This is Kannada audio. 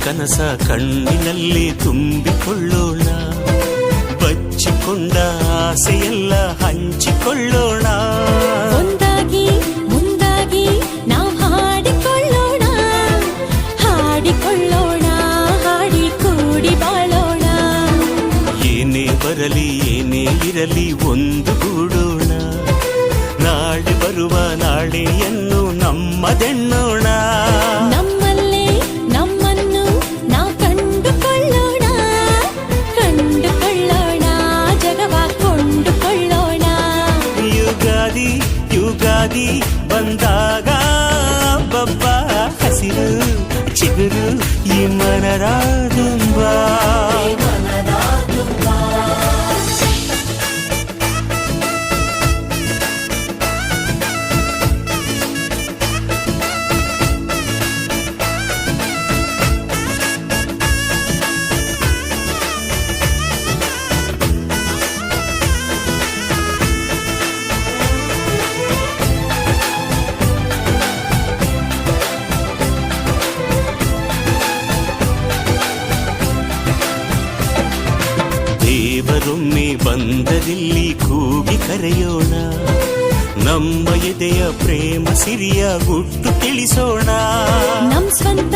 ಕನಸ ಕಣ್ಣಿನಲ್ಲಿ ತುಂಬಿಕೊಳ್ಳೋಣ, ಬಚ್ಚಿಕೊಂಡ ಆಸೆಯೆಲ್ಲ ಹಂಚಿಕೊಳ್ಳೋಣ. ಒಂದಾಗಿ ಮುಂದಾಗಿ ನಾವು ಹಾಡಿಕೊಳ್ಳೋಣ, ಹಾಡಿಕೊಳ್ಳೋಣ, ಹಾಡಿ ಕೂಡಿ ಬಾಳೋಣ. ಏನೇ ಬರಲಿ ಏನೇ ಇರಲಿ ಒಂದು ಗೂಡೋಣ, ನಾಳೆ ಬರುವ ನಾಳೆಯನ್ನು ನಮ್ಮದೆನ್ನೋಣ. ನಮ್ಮಲ್ಲೇ ನಮ್ಮನ್ನು ನಾವು ಕಂಡುಕೊಳ್ಳೋಣ, ಕಂಡುಕೊಳ್ಳೋಣ, ಜಗವ ಕೊಂಡುಕೊಳ್ಳೋಣ. ಯುಗಾದಿ ಯುಗಾದಿ ಬಂದಾಗ ಬಬ್ಬ ಹಸಿರು ಚಿಗುರು ಈ ಮನರ ತುಂಬ. ದೇವರೊಮ್ಮೆ ಬಂದದಿಲ್ಲಿ ಕೂಗಿ ಕರೆಯೋಣ, ನಮ್ಮ ಎದೆಯ ಪ್ರೇಮ ಸಿರಿಯ ಗುಟ್ಟು ತಿಳಿಸೋಣ. ನಮ್ ಸ್ವಂತ